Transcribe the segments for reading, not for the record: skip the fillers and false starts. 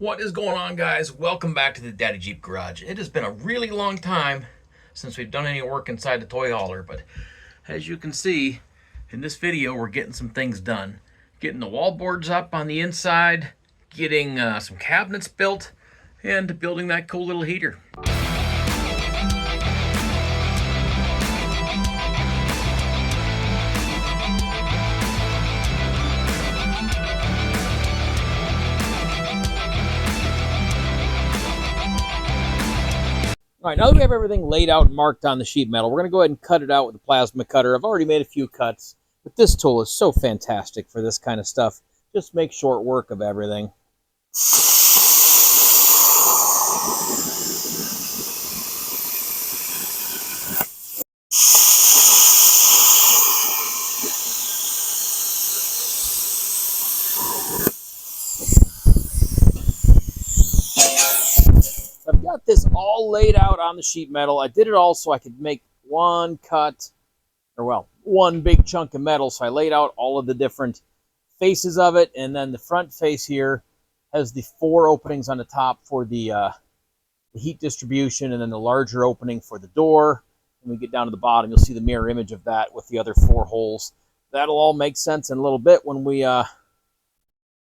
What is going on, guys? Welcome back to the Daddy Jeep Garage. It has been a really long time since we've done any work inside the toy hauler, but as you can see in this video, we're getting some things done. Getting the wall boards up on the inside, getting some cabinets built, and building that cool little heater. All right, now that we have everything laid out and marked on the sheet metal, we're going to go ahead and cut it out with a plasma cutter. I've already made a few cuts, but this tool is so fantastic for this kind of stuff. Just make short work of everything. I've got this all laid out on the sheet metal. I did it all so I could make one cut, or well, one big chunk of metal. So I laid out all of the different faces of it, and then the front face here has the 4 openings on the top for the heat distribution, and then the larger opening for the door. When we get down to the bottom, you'll see the mirror image of that with the other 4 holes. That'll all make sense in a little bit when we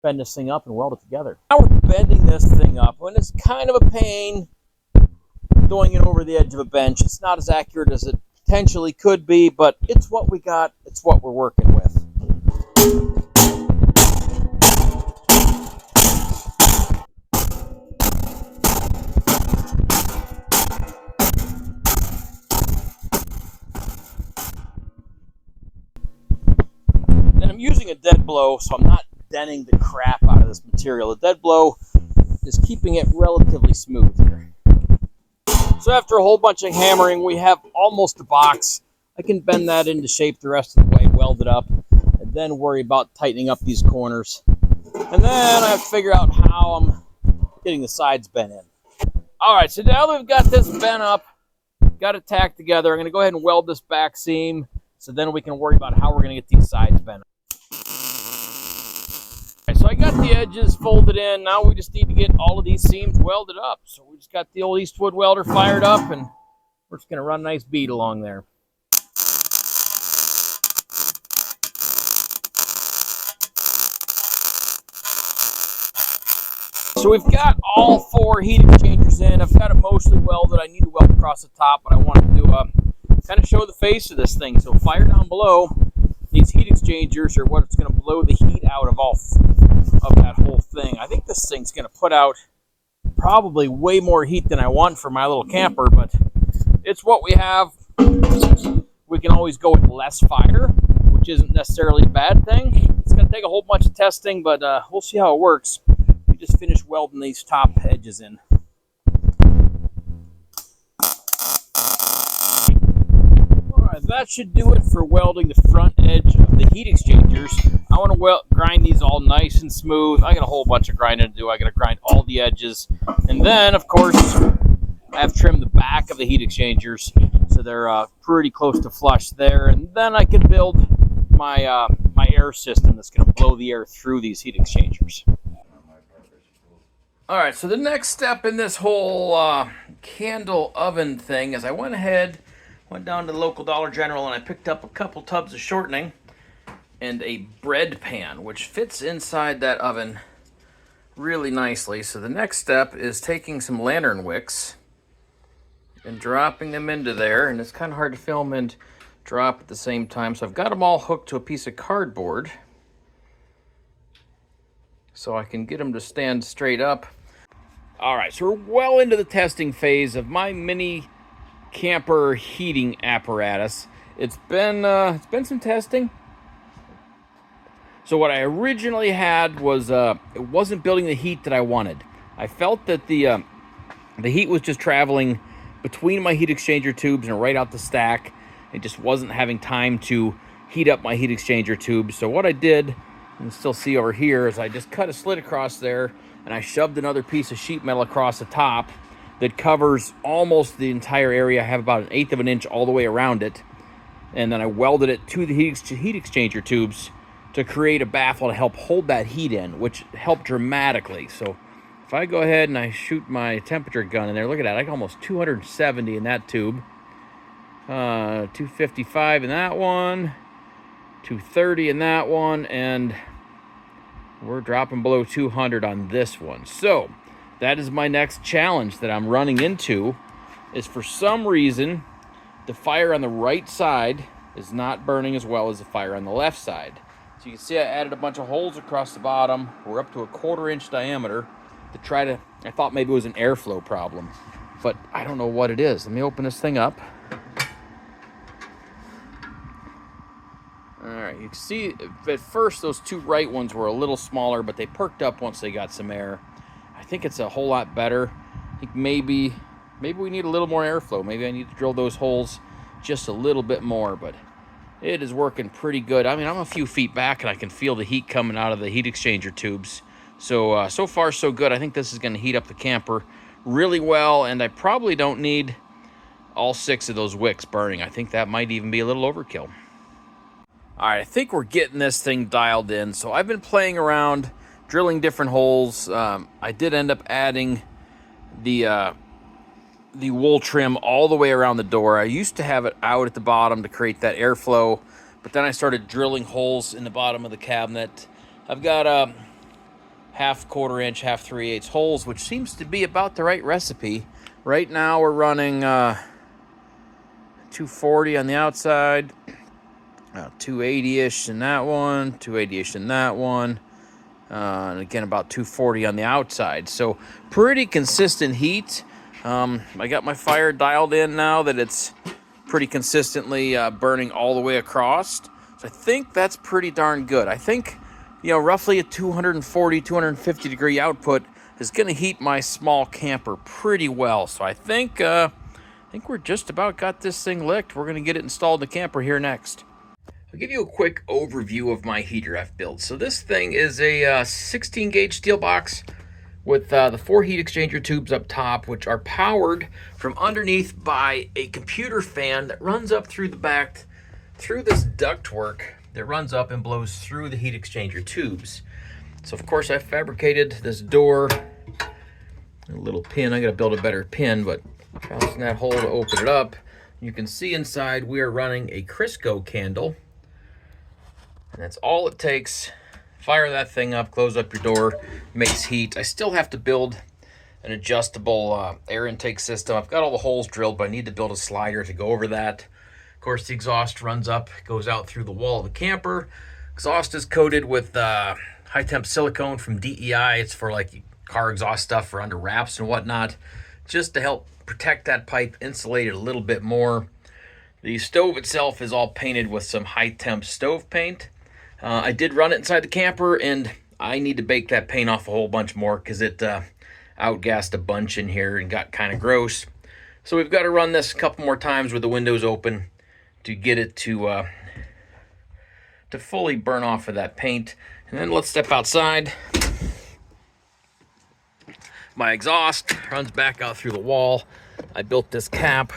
bend this thing up and weld it together. Now we're bending this thing up, and it's kind of a pain doing it over the edge of a bench. It's not as accurate as it potentially could be, but it's what we got. It's what we're working with. And I'm using a dead blow, so I'm not denting the crap out of this material. The dead blow is keeping it relatively smooth here. So after a whole bunch of hammering, we have almost a box. I can bend that into shape the rest of the way, weld it up, and then worry about tightening up these corners. And then I have to figure out how I'm getting the sides bent in. All right, so now that we've got this bent up, got it tacked together, I'm going to go ahead and weld this back seam, so then we can worry about how we're going to get these sides bent up. So I got the edges folded in. Now we just need to get all of these seams welded up. So we just got the old Eastwood welder fired up, and we're just going to run a nice bead along there. So we've got all 4 heat exchangers in. I've got it mostly welded. I need to weld across the top, but I wanted to kind of show the face of this thing. So fire down below. These heat exchangers are what's going to blow the heat out of that whole thing. I think this thing's going to put out probably way more heat than I want for my little camper, but it's what we have. We can always go with less fire, which isn't necessarily a bad thing. It's going to take a whole bunch of testing, but we'll see how it works. We just finished welding these top edges in. That should do it for welding the front edge of the heat exchangers. I want to grind these all nice and smooth. I got a whole bunch of grinding to do. I got to grind all the edges. And then, of course, I have trimmed the back of the heat exchangers so they're pretty close to flush there. And then I can build my, my air system that's going to blow the air through these heat exchangers. All right, so the next step in this whole candle oven thing is I went down to the local Dollar General and I picked up a couple tubs of shortening and a bread pan, which fits inside that oven really nicely. So the next step is taking some lantern wicks and dropping them into there. And it's kind of hard to film and drop at the same time. So I've got them all hooked to a piece of cardboard so I can get them to stand straight up. All right, so we're well into the testing phase of my mini camper heating apparatus. It's been some testing. So what I originally had was it wasn't building the heat that I wanted. I felt that the heat was just traveling between my heat exchanger tubes and right out the stack. It just wasn't having time to heat up my heat exchanger tubes. So what I did, you can still see over here, is I just cut a slit across there and I shoved another piece of sheet metal across the top that covers almost the entire area. I have about 1/8 of an inch all the way around it. And then I welded it to the heat exchanger tubes to create a baffle to help hold that heat in, which helped dramatically. So if I go ahead and I shoot my temperature gun in there, look at that. I got almost 270 in that tube. 255 in that one. 230 in that one. And we're dropping below 200 on this one. So that is my next challenge that I'm running into, is for some reason the fire on the right side is not burning as well as the fire on the left side. So you can see I added a bunch of holes across the bottom. We're up to a 1/4 inch diameter to try to, I thought maybe it was an airflow problem, but I don't know what it is. Let me open this thing up. All right, you can see at first those two right ones were a little smaller, but they perked up once they got some air. I think it's a whole lot better. I think maybe we need a little more airflow. Maybe I need to drill those holes just a little bit more, but it is working pretty good. I mean, I'm a few feet back and I can feel the heat coming out of the heat exchanger tubes. So, so far so good. I think this is gonna heat up the camper really well, and I probably don't need all 6 of those wicks burning. I think that might even be a little overkill. All right, I think we're getting this thing dialed in. So I've been playing around, drilling different holes. I did end up adding the wool trim all the way around the door. I used to have it out at the bottom to create that airflow, but then I started drilling holes in the bottom of the cabinet. I've got a 1/2 1/4 inch, 1/2 3/8 holes, which seems to be about the right recipe. Right now we're running 240 on the outside, 280-ish in that one, 280-ish in that one, and again about 240 on the outside. So pretty consistent heat. I got my fire dialed in now that it's pretty consistently burning all the way across. So I think that's pretty darn good. I think, you know, roughly a 240, 250 degree output is going to heat my small camper pretty well. So I think we're just about got this thing licked. We're going to get it installed in the camper here next. I'll give you a quick overview of my heater I've built. So this thing is a 16 gauge steel box with the 4 heat exchanger tubes up top, which are powered from underneath by a computer fan that runs up through the back, through this ductwork that runs up and blows through the heat exchanger tubes. So of course I fabricated this door, a little pin. I gotta build a better pin, but fasten that hole to open it up. You can see inside we are running a Crisco candle, and that's all it takes. Fire that thing up, close up your door, makes heat. I still have to build an adjustable air intake system. I've got all the holes drilled, but I need to build a slider to go over that. Of course, the exhaust runs up, goes out through the wall of the camper. Exhaust is coated with high temp silicone from DEI. It's for like car exhaust stuff for under wraps and whatnot, just to help protect that pipe, insulate it a little bit more. The stove itself is all painted with some high temp stove paint. I did run it inside the camper, and I need to bake that paint off a whole bunch more because it outgassed a bunch in here and got kind of gross. So we've got to run this a couple more times with the windows open to get it to fully burn off of that paint. And then let's step outside. My exhaust runs back out through the wall. I built this cap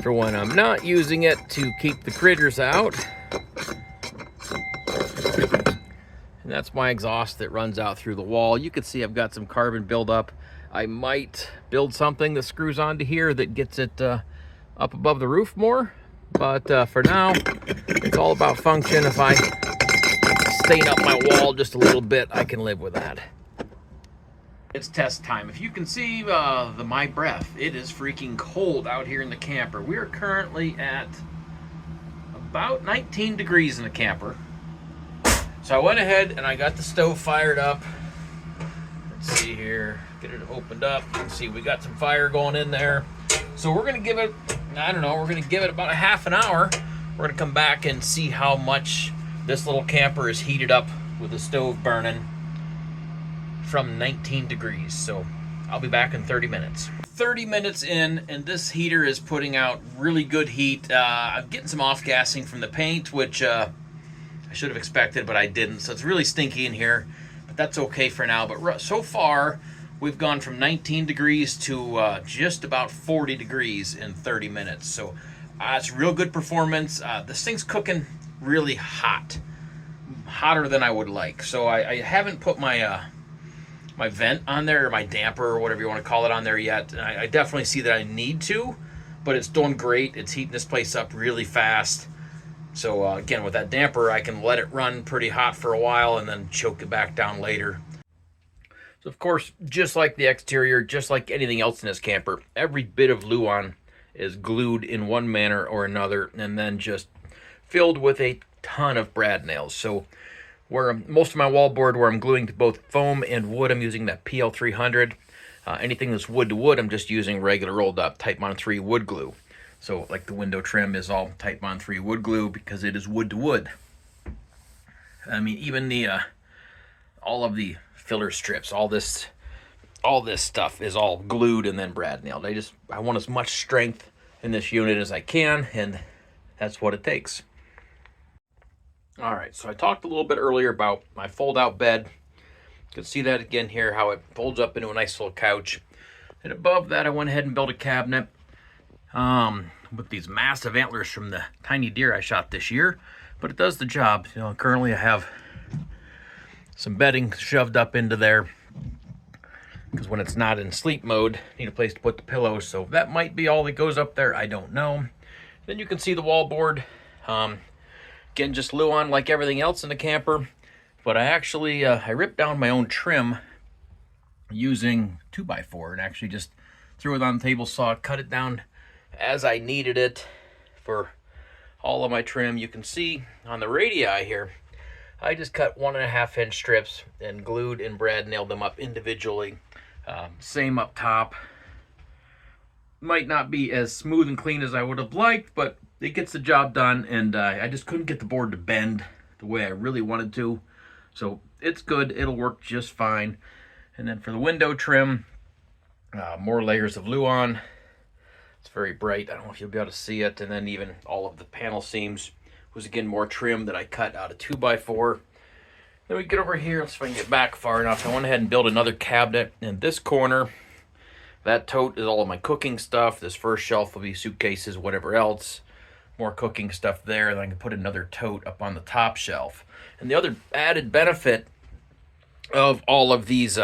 for when I'm not using it to keep the critters out. And that's my exhaust that runs out through the wall. You can see I've got some carbon buildup. I might build something that screws onto here that gets it up above the roof more. But for now, it's all about function. If I stain up my wall just a little bit, I can live with that. It's test time. If you can see my breath, it is freaking cold out here in the camper. We are currently at about 19 degrees in the camper. So I went ahead and I got the stove fired up. Let's see here, get it opened up. You can see we got some fire going in there. So we're gonna give it, I don't know, we're gonna give it about a half an hour. We're gonna come back and see how much this little camper is heated up with the stove burning from 19 degrees. So I'll be back in 30 minutes. 30 minutes in, and this heater is putting out really good heat. I'm getting some off-gassing from the paint, which I should have expected, but I didn't. So it's really stinky in here, but that's okay for now. But so far, we've gone from 19 degrees to just about 40 degrees in 30 minutes. So it's real good performance. This thing's cooking really hot, hotter than I would like. So I haven't put my my vent on there, or my damper, or whatever you want to call it, on there yet. And I definitely see that I need to, but it's doing great. It's heating this place up really fast. So again, with that damper, I can let it run pretty hot for a while and then choke it back down later. So of course, just like the exterior, just like anything else in this camper, every bit of Luan is glued in one manner or another, and then just filled with a ton of brad nails. So where most of my wallboard, where I'm gluing to both foam and wood, I'm using that PL300. Anything that's wood to wood, I'm just using regular rolled up Titebond 3 wood glue. So like the window trim is all Titebond 3 wood glue because it is wood to wood. I mean, even the all of the filler strips, all this stuff is all glued and then brad nailed. I want as much strength in this unit as I can, and that's what it takes. All right, so I talked a little bit earlier about my fold-out bed. You can see that again here, how it folds up into a nice little couch. And above that, I went ahead and built a cabinet with these massive antlers from the tiny deer I shot this year. But it does the job. You know, currently I have some bedding shoved up into there, because when it's not in sleep mode, I need a place to put the pillows. So that might be all that goes up there. I don't know. Then you can see the wallboard. Again, just Luan like everything else in the camper. But I actually, I ripped down my own trim using 2x4 and actually just threw it on the table saw, cut it down as I needed it for all of my trim. You can see on the radii here, I just cut 1.5 inch strips and glued and brad nailed them up individually. Same up top. Might not be as smooth and clean as I would have liked, but it gets the job done, and I just couldn't get the board to bend the way I really wanted to. So it's good, it'll work just fine. And then for the window trim, more layers of Luan. It's very bright, I don't know if you'll be able to see it. And then even all of the panel seams was again more trim that I cut out of 2x4. Then we get over here, let's see if I can get back far enough. I went ahead and built another cabinet in this corner. That tote is all of my cooking stuff. This first shelf will be suitcases, whatever else. More cooking stuff there. Then I can put another tote up on the top shelf. And the other added benefit of all of these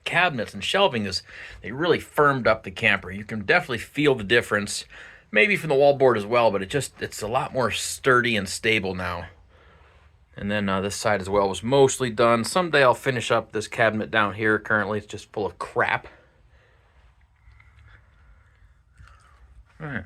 cabinets and shelving is they really firmed up the camper. You can definitely feel the difference, maybe from the wallboard as well, but it's a lot more sturdy and stable now. And then this side as well was mostly done. Someday I'll finish up this cabinet down here. Currently it's just full of crap. All right.